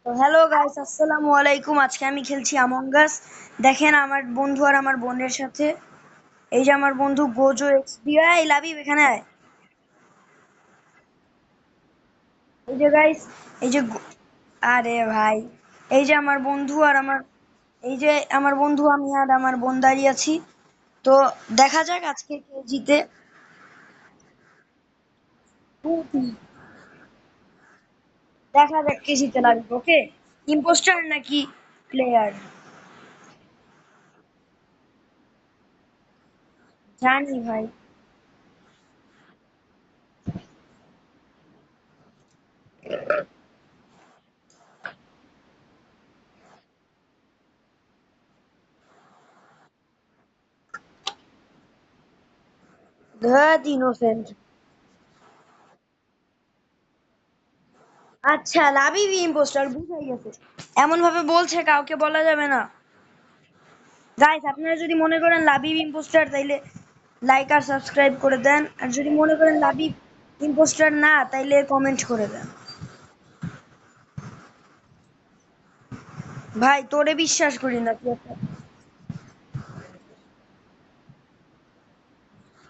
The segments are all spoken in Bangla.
তো হ্যালো গাইস, আসসালামু আলাইকুম। আজকে আমি খেলছি আমং আস। দেখেন আমার বন্ধু আর আমার বোনের সাথে। এই যে আমার বন্ধু গোজো এক্সবিআই লাভিব এখানে আয়। এই যে গাইস, এই যে আরে ভাই, এই যে আমার বন্ধু আর আমার এই যে আমার বন্ধু, আমি আর আমার বোন দাঁড়িয়ে আছি। তো দেখা যাক আজকে কে জিতে। দেখা যাক কে জিতে লাগবে। ওকে, ইম্পোস্টার নাকি প্লেয়ার? জানি ভাই। ধত ইনোসেন্ট। আচ্ছা, লাবিব ইম্পোস্টার বুঝাই গেছে। এমন ভাবে বলছে কাউকে বলা যাবে না। গাইস, আপনারা যদি মনে করেন লাবিব ইম্পোস্টার তাইলে লাইক আর সাবস্ক্রাইব করে দেন, আর যদি মনে করেন লাবিব ইম্পোস্টার না তাইলে কমেন্ট করে দেন। ভাই তোরে বিশ্বাস করি না তুই একটা।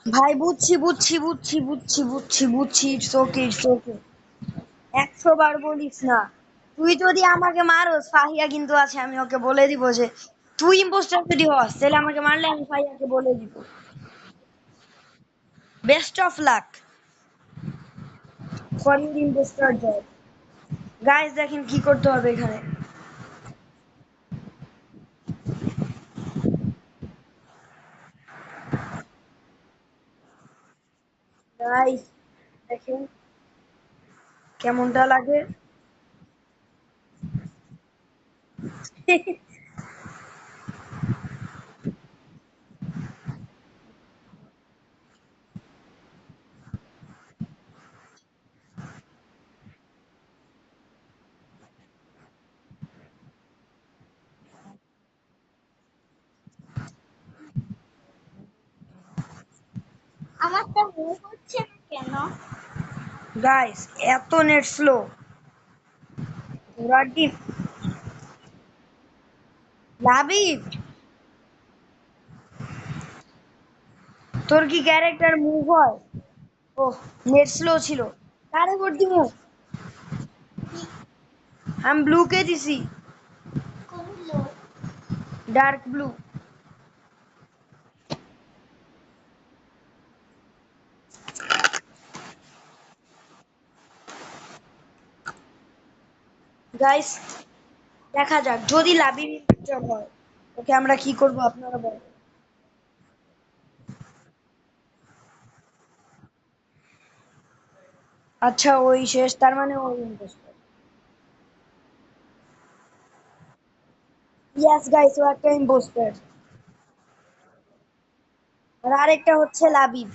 ভাই বুঝছি বুঝছি বুঝছি বুঝছি বুঝছি বুঝছি, ইটস ওকে ইটস ওকে। 100 বার বলিস না। তুই যদি আমাকে মারোস, ফাহিয়া কিন্তু আছে, আমি ওকে বলে দিব যে তুই ইম্পোস্টার যদি হস তাহলে আমাকে মারলে আমি ফাহিয়াকে বলে দিব। Best of luck for your impostor job. Guys দেখেন কি করতে হবে এখানে। গাইস দেখেন কেমনটা লাগে। আমারটা মুভ হচ্ছে না কেন? গাইস এত নেট স্লো। রাকিব, লাবিব, তোর কি ক্যারেক্টার মুভ হয়? ও, নেট স্লো ছিল। কারে ভোট দিমু? আমি ব্লু কে দিছি। Dark blue. গাইস দেখা যাক যদি লাবিব ইনফেক্টেড হয় ওকে আমরা কি করব আপনারা বলেন। আচ্ছা ওই শেষ, তার মানে ওই ইম্পোস্টার। ইয়েস গাইস, ও একটা ইম্পোস্টার। আর আরেকটা হচ্ছে লাবিব।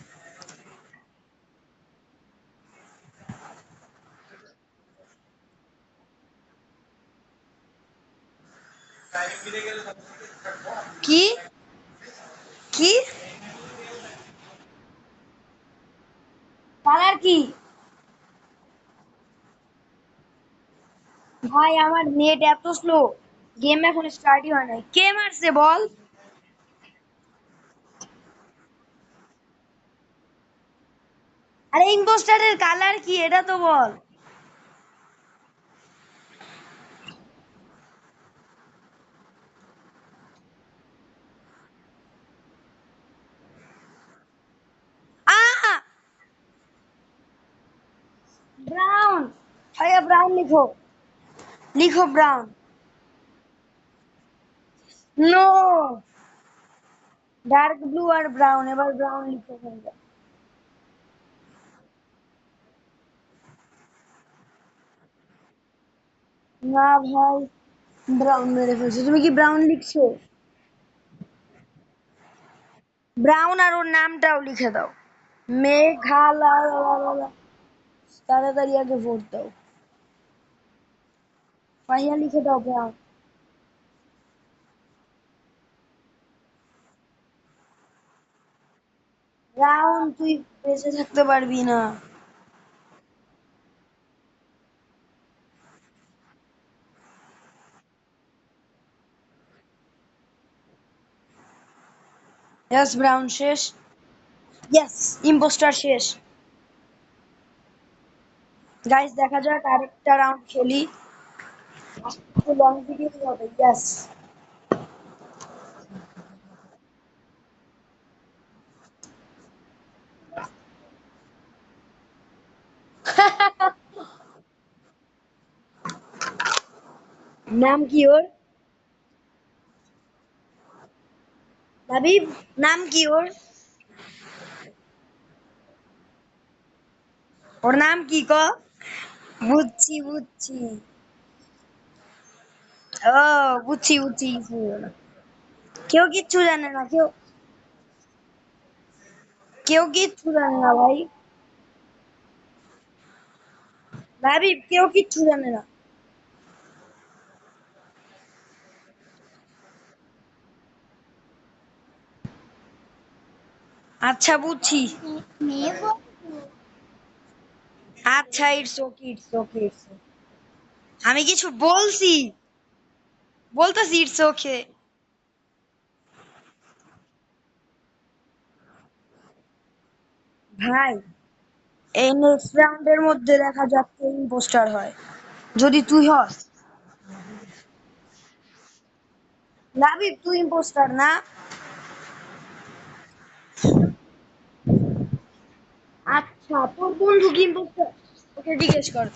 কি কি কালার কি? ভাই আমার নেট এত স্লো, গেম এখন স্টার্টই হয় নাই। কে মারছে বল? আরে ইম্পোস্টারের কালার কি এটা তো বল। আ ব্রাউন। ভাইয়া ব্রাউন লিখো, লিখো ব্রাউন। নো, ডার্ক ব্লু আর ব্রাউন, এবার ব্রাউন লিখো ভাইয়া। না ভাই, ব্রাউন মেরে ফেলছো। তুমি কি ব্রাউন লিখছো? ব্রাউন আর ওর নামটাও লিখে দাও। মেঘালা। তাড়াতাড়ি আগে ভোট দাও। ভাইয়া লিখে দাও ব্রাউন। ব্রাউন তুই বেঁচে থাকতে পারবি না। ইয়েস ব্রাউন শেষ। ইয়েস ইম্পোস্টার শেষ। গাইস দেখা যাক আরেকটা রাউন্ড খেলি। একটু লং ভিডিও হবে। ইয়েস। নাম কি ওর? লাবিব। নাম কি ওর? ওর নাম কি ক? বুঝছি বুঝছি। ও বুঝছি বুঝছি কিছু হলো না। কেউ কিচ্ছু জানে না কেউ। কেউ কিচ্ছু জানে না ভাই। লাবিব কেউ কিচ্ছু জানে না। আচ্ছা বুঝছি। আচ্ছা it's okay it's okay it's okay. আমি কিছু বলছি? বলতেছি ইটস ওকে। ভাই এই নেক্সট রাউন্ডের মধ্যে দেখা যাক কে ইম্পোস্টার হয়। যদি তুই হস। লাবিব তুই ইম্পোস্টার না? আচ্ছা তোর বন্ধু কি ইম্পোস্টার? ওকে জিজ্ঞেস কর।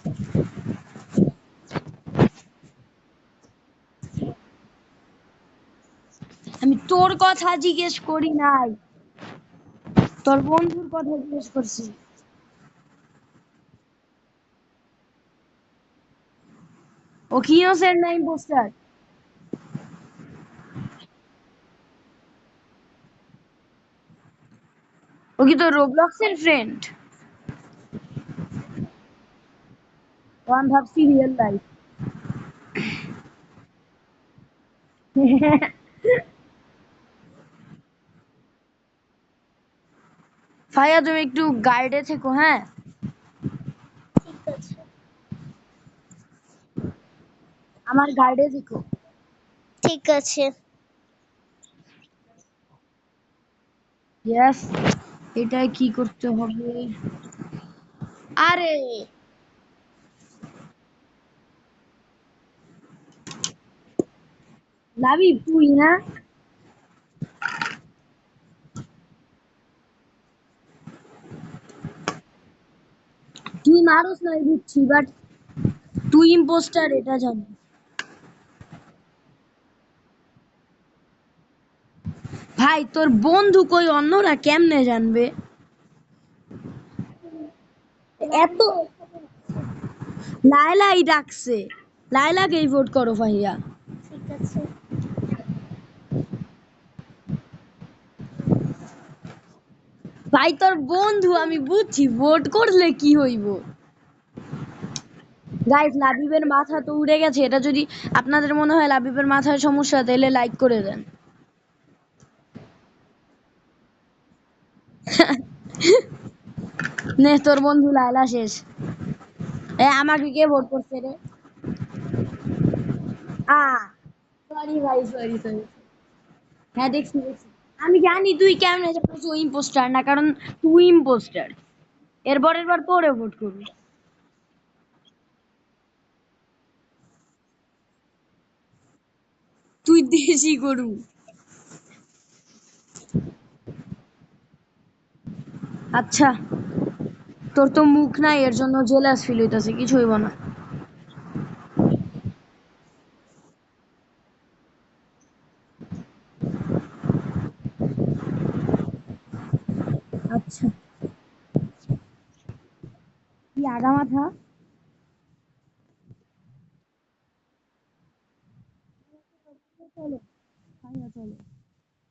আমি তোর কথা জিজ্ঞেস করি নাই, তোর বন্ধুর কথা জিজ্ঞেস করছি। ও কি ইনোসেন্ট না ইম্পোস্টার? ও কি তোর রোবলক্সের ফ্রেন্ড? ও আমি ভাবছি রিয়েল লাইফ। ভাইয়া তুমি একটু গাইডে থেকো, হ্যাঁ? আমার গাইডে থেকো। ঠিক আছে। ইয়েস। এটা কি করতে হবে? আরে লাবিব তুই না? তুই মারুস নাই বুঝছি, বাট তুই ইম্পোস্টার এটা জানি। ভাই তোর বন্ধু কই, অন্যরা কেমনে জানবে? এত লায়লাই ডাকছে। লায়লাকেই ভোট করো ভাইয়া। ঠিক আছে। ভাই তোর বন্ধু আমি বুঝছি, ভোট করলে কি হইব। গাইস লাবিবের মাথা তো উড়ে গেছে, এটা যদি আপনাদের মনে হয় লাবিবের মাথায় সমস্যা তাহলে লাইক করে দেন। নে তোর বন্ধু লায়লা শেষ। এ আমাকে কে ভোট করছে রে? আ সরি ভাই সরি সরি। হ্যাঁ দেখছি দেখছি। আমি জানি তুই কেমনে জানিস ও ইম্পোস্টার না, কারণ তুই ইম্পোস্টার। এরপরের বার তোরে ভোট করবি। তুই দেশি গরু। আচ্ছা তোর তো মুখ নাই, এর জন্য জেলাস ফিল হইতাছে, কিছু হইব না। আচ্ছা কি আগা মাথা। চলো ভাইয়া চলো।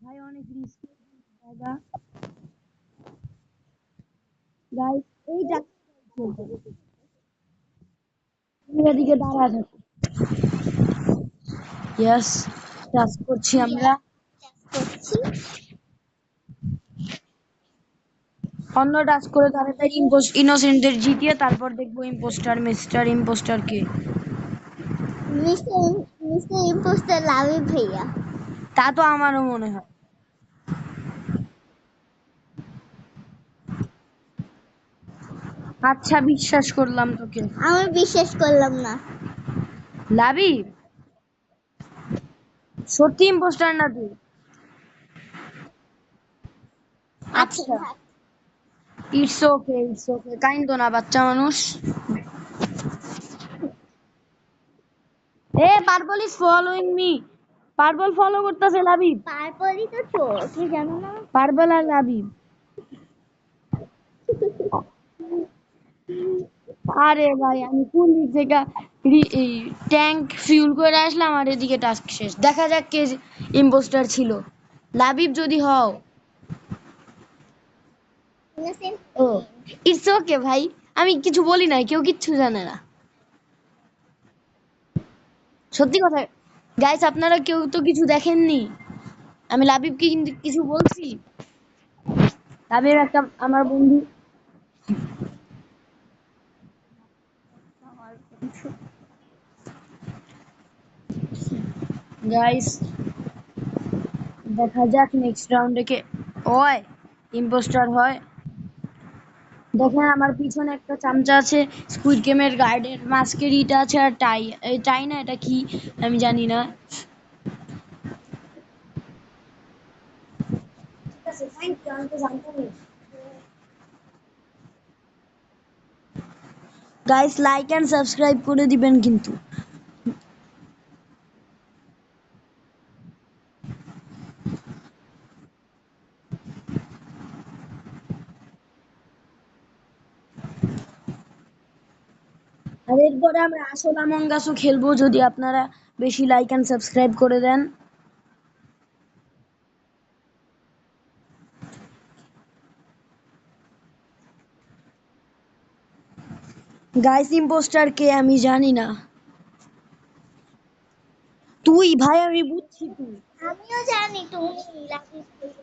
ভাই অনেক রিস্কি জায়গা। গাইস এইটা তুমি এদিকে দাঁড়া থাকো। ইয়েস টাচ করছি আমরা। করছি। অন্য টাচ করে তাড়াতাড়ি ইনোসেন্টদের জিতিয়ে তারপর দেখবো ইম্পোস্টার মিস্টার ইম্পোস্টার কে। মিস্টার মিস্টার ইম্পোস্টার লাভি ভাইয়া। তা তো আমারও মনে হয়। আচ্ছা বিশ্বাস করলাম তোকে। আমি বিশ্বাস করলাম না। লাবিব সত্যি ইম্পোস্টার না তুই? আচ্ছা আচ্ছা, থাক। ইটস ওকে কাইন্দ না বাচ্চা মানুষ। A purple is following me, purple follow করতেছে লাবিব। পারপলই তো চোর, তুই জানো না? পার্পল আর লাবিব। আরে ভাই আমি কোন দিক থেকে ট্যাঙ্ক ফিউল করে আসলাম আর এদিকে টাস্ক শেষ। দেখা যাক কে ইম্পোস্টার ছিল। লাবিব যদি হও। ইনোসেন্ট। ও ইটস ওকে ভাই, আমি কিছু বলি না, কেউ কিচ্ছু জানে না। সত্যি কথা গাইস, আপনারা কেউ তো কিছু দেখেননি। আমি লাবিবকে কিন্তু কিছু বলছি? লাবিব একটা আমার বন্ধু। গাইস দেখা যাক নেক্সট রাউন্ডে কে ওই ইম্পোস্টার হয়। দেখেন আমার পিছনে একটা চামচা আছে, স্কুইড গেমের গার্ডের মাস্কের ইটা আছে, আর টাই, এই টাই না এটা কি আমি জানি না। ঠিক আছে থ্যাংক ইউ, আমি তো জানতামই। গাইস লাইক এন্ড সাবস্ক্রাইব করে দিবেন কিন্তু। আর এরপরে আমরা আসল আমং গাছও খেলবো যদি আপনারা বেশি লাইক এন্ড সাবস্ক্রাইব করে দেন। গাইস ইম্পোস্টার কে আমি জানি না। তুই ভাই আমি বুঝছি তুই। আমিও জানি তুমি লাকিস বলে।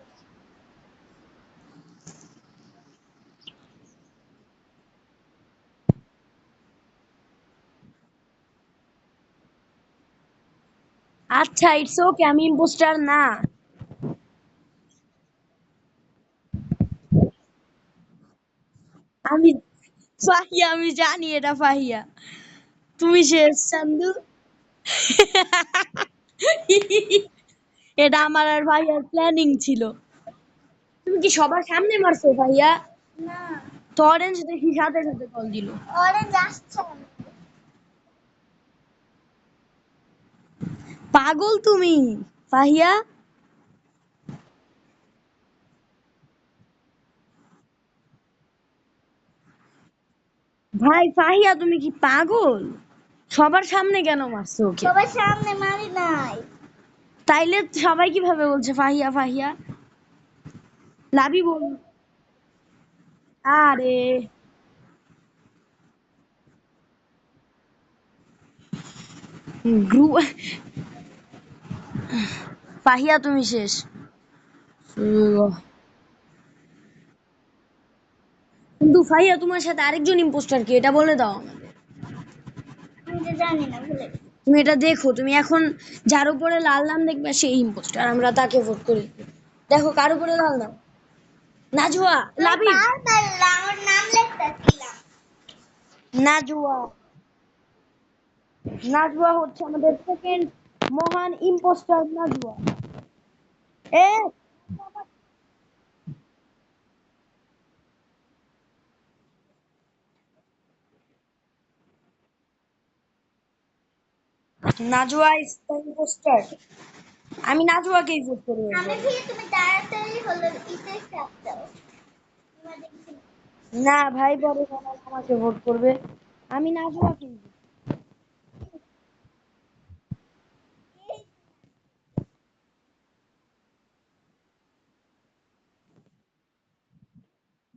আচ্ছা ইটস ওকে, আমি ইম্পোস্টার না। আমি ফাহিয়া, আমি জানি এটা ফাহিয়া। তুমি শেষ চান্দু। এটা আমার আর ভাইয়ার প্ল্যানিং ছিল। তুমি কি সবার সামনে মারছো ভাইয়া? না, তো অরেঞ্জ দেখি সাথে সাথে কল দিল। অরেঞ্জ আসছে না। পাগল তুমি ফাহিয়া। ভাই ফাহিয়া তুমি কি পাগল? সবার সামনে কেন মারছো ওকে? সবার সামনে মারি নাই। তাইলে সবাই কিভাবে বলছে ফাহিয়া ফাহিয়া? লাভি বল। আরে গ্রু ফাহিয়া তুমি শেষ। কিন্তু ফাহিয়া তোমার সাথে আরেকজন ইম্পোস্টার কি এটা বলে দাও আমাকে। আমি তো জানি না, ভুলে গেছি। তুমি এটা দেখো, তুমি এখন যার উপরে লাল নাম দেখবে সেই ইম্পোস্টার, আমরা তাকে ভোট করি। দেখো কার উপরে লাল নাম। নাজুয়া, আমি লাবিব। বারবার আমার নাম লিখতেছিলাম। নাজুয়া, নাজুয়া হচ্ছে আমাদের সেকেন্ড মহান impostor Najua. A Najua is the impostor. আমি নাজুয়াকেই ভোট করবো আমি এরপরে। ভি তুমি তাড়াতাড়ি হলো ইতে চাপ দাও। এবার দেখছি। না ভাই পরে সবাই আমাকে ভোট করবে। আমি নাজুয়াকেই ভোট।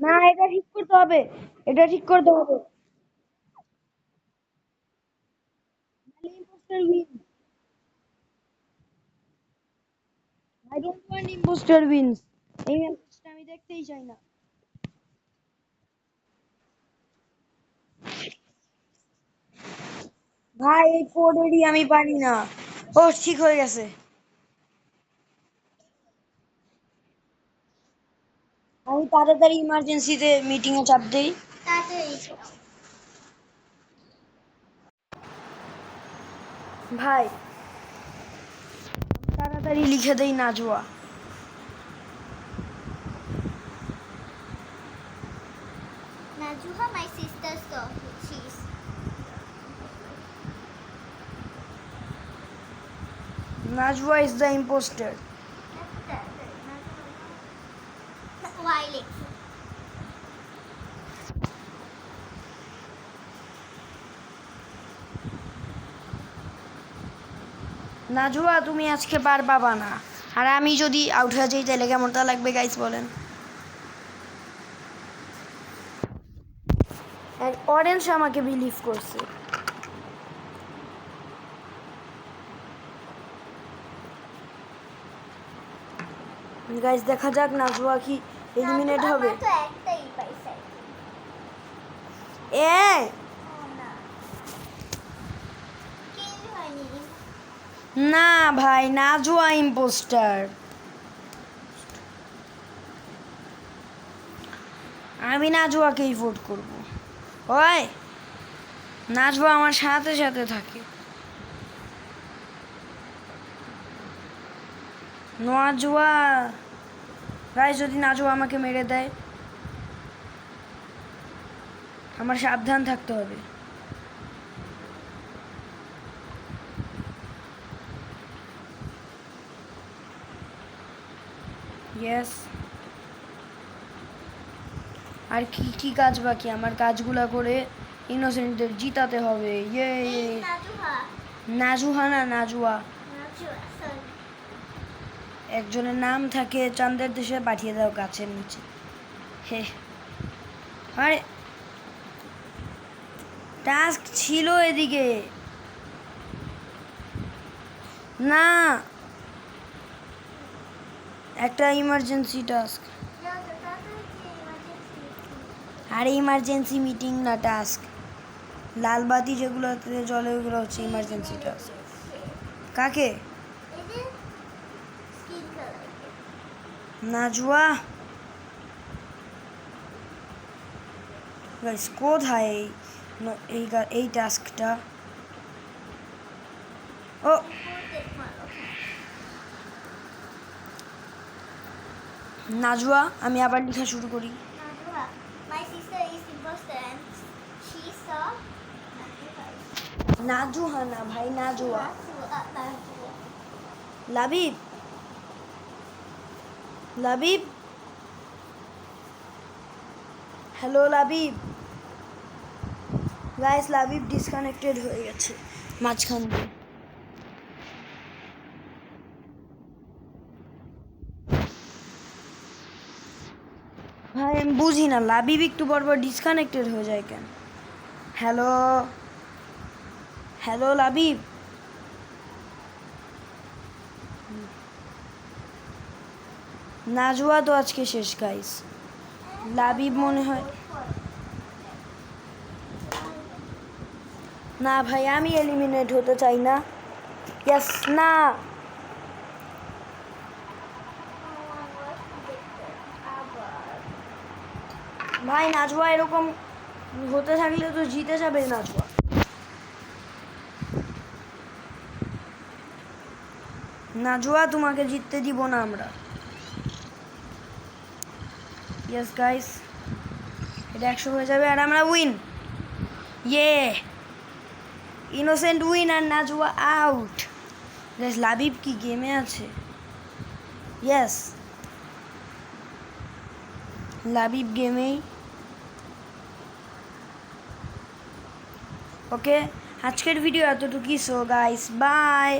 না এটা ঠিক করতে হবে, এটা ঠিক করতে হবে। Impostor win. I don't want impostor wins. এই ম্যাচটা আমি দেখতেই চাই না। ভাই এই কোড এডি আমি পারি না। ও ঠিক হয়ে গেছে। আমি তাড়াতাড়ি ইমার্জেন্সিতে মিটিং এ চাপ দেই। তাড়াতাড়ি দাও। ভাই তাড়াতাড়ি লিখে দেই Najua. Najuha, my sister, so she's Najua is the impostor. why Lex? Najua তুমি আজকে পার পাবা না, আর আমি যদি আউট হয়ে যাই তাহলে কেমনটা লাগবে গাইস বলেন। অরেঞ্জ আমাকে বিলিভ করছে। গাইস দেখা যাক নাজুয়া কি এলিমিনেট হবে। আমার তো একটাই পাইছে। এ না কিল হয়নি। না ভাই, নাজুয়া ইম্পোস্টার। আমি নাজুয়াকেই ভোট করব। ওই নাজুয়া আমার সাথে সাথে থাকে। নাজুয়া গাইস, যদি নাজুয়া আমাকে মেরে দেয় আমার সাবধান থাকতে হবে। ইয়েস। আর কি কি কাজ বাকি? আমার কাজগুলা করে ইনোসেন্টদের জিতাতে হবে। ইয়ে নাজুহা। নাজুহা না, নাজুয়া। নাজুহা sorry। একজনের নাম থাকে চাঁদের দেশে পাঠিয়ে দাও গাছের নিচে। হে আরে টাস্ক ছিল এদিকে না, একটা ইমার্জেন্সি টাস্ক। আরে ইমার্জেন্সি মিটিং না, টাস্ক। লাল বাতি যেগুলোতে জ্বলে ওগুলো হচ্ছে ইমার্জেন্সি টাস্ক। কাকে? নাজুয়া গাইস কোথায় এই টাস্কটা? ও নাজুয়া, আমি আবার লেখা শুরু করি। Najuha, my sister is imposter and she saw নাজুহা না ভাই, নাজুয়া। Najuha. Labib, Labib, hello Labib. Guys Labib disconnected হয়ে গেছে মাঝখান দিয়ে। ভাই আমি বুঝি না লাবিব একটু পরপর ডিসকানেক্টেড হয়ে যায় কেন? Hello hello Labib. নাজুয়া তো আজকে শেষ গাইস। লাবিব মনে হয় না। ভাই আমি এলিমিনেট হতে চাই না। ইয়েস না ভাই, নাজুয়া এরকম হতে থাকলে তো জিতে যাবে নাজুয়া। নাজুয়া তোমাকে জিততে দিব না আমরা। ইয়েস গাইস, এটা 100 হয়ে যাবে আর আমরা উইন। ইয়ে ইনোসেন্ট উইন আর নাজুয়া আউট। গাইস লাবিব কি গেমে আছে? ইয়েস লাবিব গেমেই। ওকে আজকের ভিডিও এতটুকুই। So guys bye.